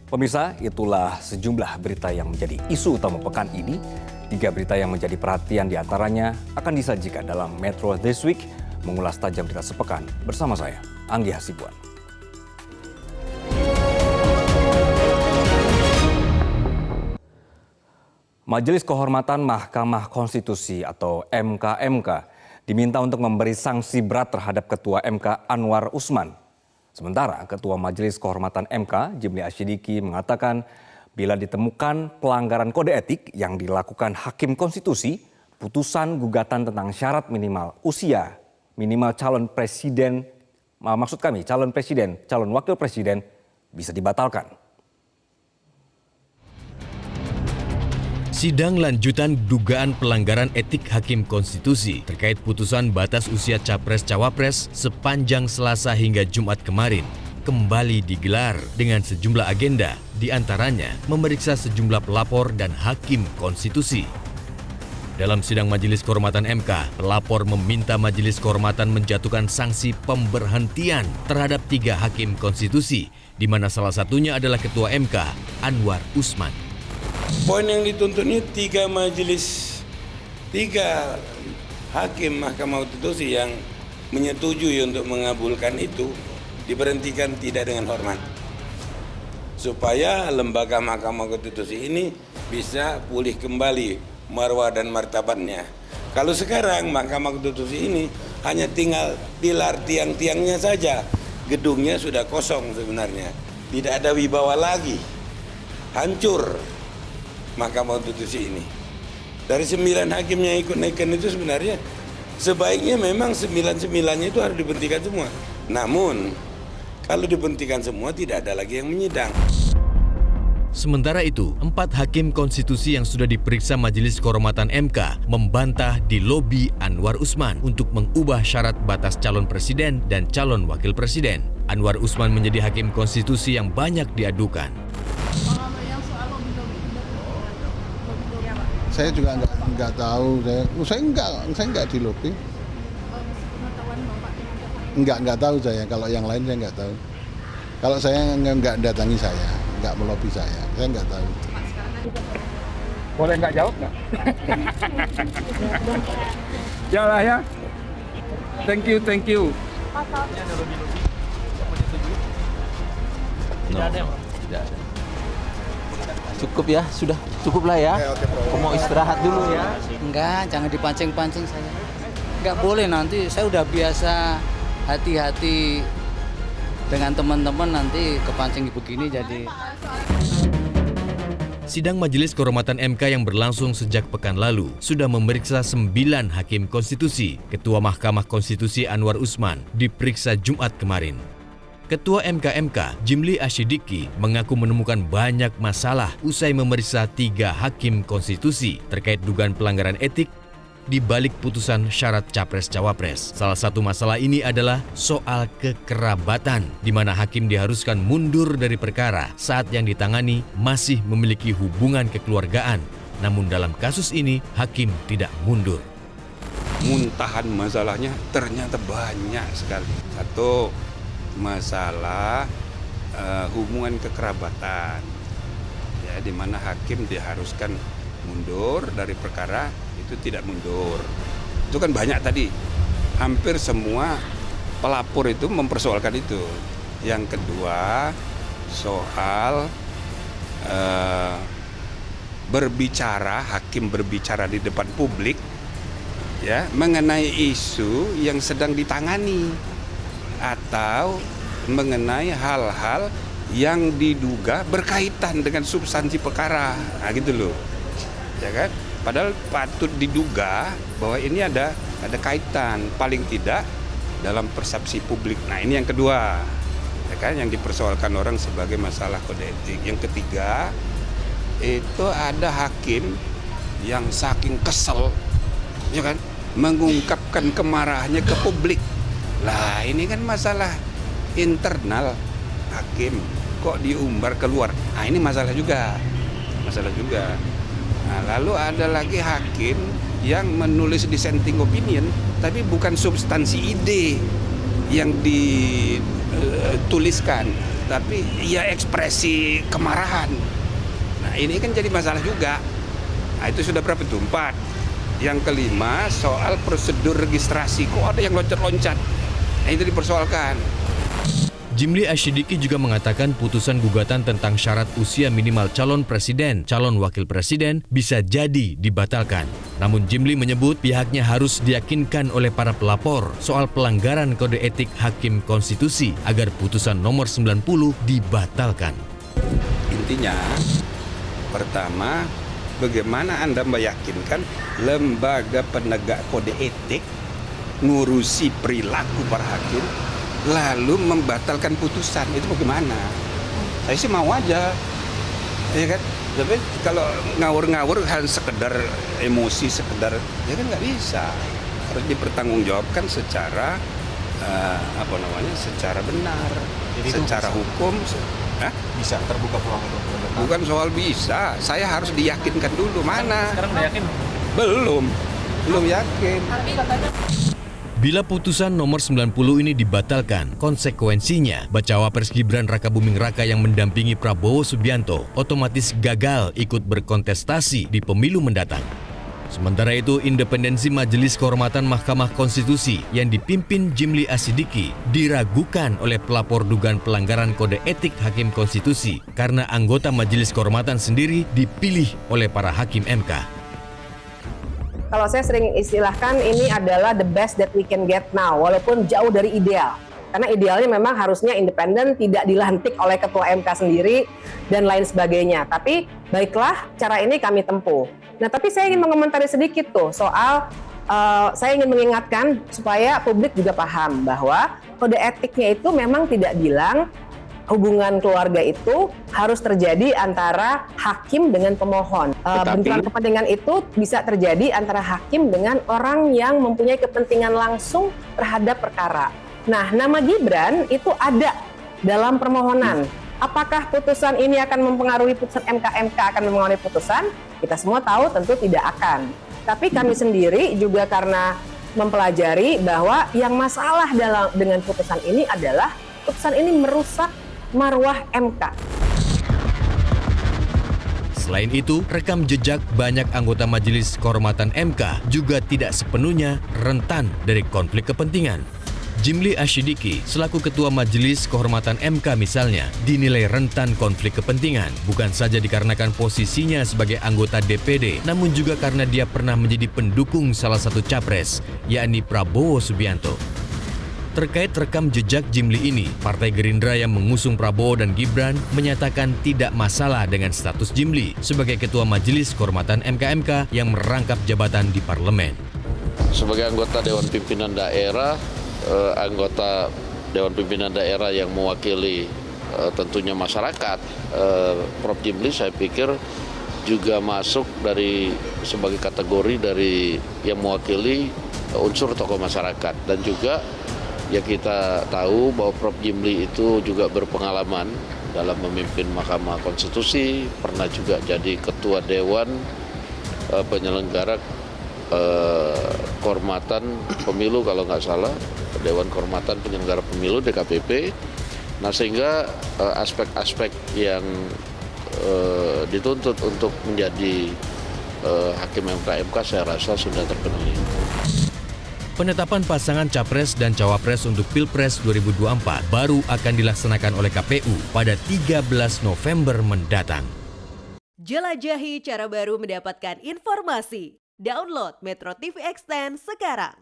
Pemirsa, itulah sejumlah berita yang menjadi isu utama pekan ini. 3 berita yang menjadi perhatian diantaranya akan disajikan dalam Metro This Week, mengulas tajam berita sepekan bersama saya, Anggi Hasibuan. Majelis Kehormatan Mahkamah Konstitusi atau MKMK diminta untuk memberi sanksi berat terhadap Ketua MK Anwar Usman. Sementara Ketua Majelis Kehormatan MK Jimli Asyidiki mengatakan bila ditemukan pelanggaran kode etik yang dilakukan Hakim Konstitusi, putusan gugatan tentang syarat minimal usia, minimal calon presiden, calon wakil presiden bisa dibatalkan. Sidang lanjutan dugaan pelanggaran etik Hakim Konstitusi terkait putusan batas usia Capres-Cawapres sepanjang Selasa hingga Jumat kemarin kembali digelar dengan sejumlah agenda, diantaranya memeriksa sejumlah pelapor dan Hakim Konstitusi. Dalam sidang Majelis Kehormatan MK, pelapor meminta Majelis Kehormatan menjatuhkan sanksi pemberhentian terhadap 3 Hakim Konstitusi, di mana salah satunya adalah Ketua MK Anwar Usman. Poin yang dituntut ini 3 hakim Mahkamah Konstitusi yang menyetujui untuk mengabulkan itu diberhentikan tidak dengan hormat. Supaya lembaga Mahkamah Konstitusi ini bisa pulih kembali marwah dan martabatnya. Kalau sekarang Mahkamah Konstitusi ini hanya tinggal pilar tiang-tiangnya saja, gedungnya sudah kosong sebenarnya. Tidak ada wibawa lagi, hancur Mahkamah Konstitusi ini. Dari 9 hakim yang ikut naikkan itu sebenarnya sebaiknya memang 9-9-nya itu harus diberhentikan semua. Namun kalau diberhentikan semua tidak ada lagi yang menyidang. Sementara itu, 4 Hakim Konstitusi yang sudah diperiksa Majelis Kehormatan MK membantah di lobi Anwar Usman untuk mengubah syarat batas calon presiden dan calon wakil presiden. Anwar Usman menjadi Hakim Konstitusi yang banyak diadukan. Saya juga nggak tahu, saya nggak di lobi. Nggak tahu saya, kalau yang lain saya nggak tahu. Kalau saya nggak datangi saya, nggak melobi saya nggak tahu. Boleh nggak jawab nggak? Ya lah ya. Thank you. Tidak ada. Cukup lah ya. Mau istirahat dulu ya. Enggak, jangan dipancing-pancing saya. Enggak boleh, nanti saya udah biasa hati-hati dengan teman-teman, nanti kepancing begini jadi. Sidang Majelis Kehormatan MK yang berlangsung sejak pekan lalu sudah memeriksa 9 Hakim Konstitusi. Ketua Mahkamah Konstitusi Anwar Usman diperiksa Jumat kemarin. Ketua MKMK Jimli Asyidiki mengaku menemukan banyak masalah usai memeriksa 3 Hakim Konstitusi terkait dugaan pelanggaran etik di balik putusan syarat Capres-Cawapres. Salah satu masalah ini adalah soal kekerabatan, di mana hakim diharuskan mundur dari perkara saat yang ditangani masih memiliki hubungan kekeluargaan. Namun dalam kasus ini, hakim tidak mundur. Muntahan masalahnya ternyata banyak sekali. Satu, masalah hubungan kekerabatan, ya, di mana hakim diharuskan mundur dari perkara itu tidak mundur. Itu kan banyak tadi, hampir semua pelapor itu mempersoalkan itu. Yang kedua, soal hakim berbicara di depan publik, ya, mengenai isu yang sedang ditangani atau mengenai hal-hal yang diduga berkaitan dengan substansi perkara, nah gitu loh, ya kan? Padahal patut diduga bahwa ini ada kaitan, paling tidak dalam persepsi publik. Nah ini yang kedua, ya kan, yang dipersoalkan orang sebagai masalah kode etik. Yang ketiga, itu ada hakim yang saking kesel, ya kan, mengungkapkan kemarahannya ke publik. Lah ini kan masalah internal hakim, kok diumbar keluar. Nah ini masalah juga. Nah, lalu ada lagi hakim yang menulis dissenting opinion, tapi bukan substansi ide yang dituliskan, tapi ya ekspresi kemarahan. Nah ini kan jadi masalah juga. Nah itu sudah berapa tuh? 4. Yang kelima soal prosedur registrasi, kok ada yang loncat-loncat. Nah itu dipersoalkan. Jimli Asyidiki juga mengatakan putusan gugatan tentang syarat usia minimal calon presiden, calon wakil presiden bisa jadi dibatalkan. Namun Jimli menyebut pihaknya harus diyakinkan oleh para pelapor soal pelanggaran kode etik Hakim Konstitusi agar putusan nomor 90 dibatalkan. Intinya, pertama, bagaimana Anda meyakinkan lembaga penegak kode etik ngurusi perilaku para hakim lalu membatalkan putusan, itu bagaimana? Saya sih mau aja, ya kan? Tapi kalau ngawur-ngawur hanya sekedar emosi, sekedar, ya kan nggak bisa. Harus dipertanggungjawabkan secara secara benar, jadi secara hukum. Bisa terbuka peluang untuk penegak. Bukan soal bisa, saya harus diyakinkan dulu. Mana? Sekarang udah yakin? Belum yakin. Bila putusan nomor 90 ini dibatalkan, konsekuensinya Bacawa Pres Gibran Rakabuming Raka yang mendampingi Prabowo Subianto otomatis gagal ikut berkontestasi di pemilu mendatang. Sementara itu, independensi Majelis Kehormatan Mahkamah Konstitusi yang dipimpin Jimli Asyidiki diragukan oleh pelapor dugaan pelanggaran kode etik Hakim Konstitusi karena anggota Majelis Kehormatan sendiri dipilih oleh para hakim MK. Kalau saya sering istilahkan ini adalah the best that we can get now, walaupun jauh dari ideal. Karena idealnya memang harusnya independen, tidak dilantik oleh ketua MK sendiri, dan lain sebagainya. Tapi baiklah, cara ini kami tempuh. Nah, tapi saya ingin mengomentari sedikit tuh soal, saya ingin mengingatkan supaya publik juga paham bahwa kode etiknya itu memang tidak bilang hubungan keluarga itu harus terjadi antara hakim dengan pemohon. Benturan kepentingan itu bisa terjadi antara hakim dengan orang yang mempunyai kepentingan langsung terhadap perkara. Nah, nama Gibran itu ada dalam permohonan. Apakah putusan ini akan mempengaruhi putusan MK akan mempengaruhi putusan? Kita semua tahu tentu tidak akan. Tapi kami sendiri juga karena mempelajari bahwa yang masalah dengan putusan ini adalah putusan ini merusak marwah MK. Selain itu, rekam jejak banyak anggota Majelis Kehormatan MK juga tidak sepenuhnya rentan dari konflik kepentingan. Jimli Asyidiki, selaku Ketua Majelis Kehormatan MK misalnya, dinilai rentan konflik kepentingan, bukan saja dikarenakan posisinya sebagai anggota DPD, namun juga karena dia pernah menjadi pendukung salah satu capres, yakni Prabowo Subianto. Terkait rekam jejak Jimli ini, Partai Gerindra yang mengusung Prabowo dan Gibran menyatakan tidak masalah dengan status Jimli sebagai Ketua Majelis Kehormatan MK yang merangkap jabatan di parlemen. Sebagai anggota Dewan Pimpinan Daerah, anggota Dewan Pimpinan Daerah yang mewakili tentunya masyarakat, Prof. Jimli saya pikir juga masuk sebagai kategori dari yang mewakili unsur tokoh masyarakat, dan juga ya kita tahu bahwa Prof. Jimli itu juga berpengalaman dalam memimpin Mahkamah Konstitusi, pernah juga jadi Ketua Dewan Penyelenggara Kehormatan Pemilu kalau nggak salah, Dewan Kehormatan Penyelenggara Pemilu DKPP. Nah sehingga aspek-aspek yang dituntut untuk menjadi Hakim MK saya rasa sudah terpenuhi. Penetapan pasangan Capres dan Cawapres untuk Pilpres 2024 baru akan dilaksanakan oleh KPU pada 13 November mendatang. Jelajahi cara baru mendapatkan informasi. Download Metro TV Extend sekarang.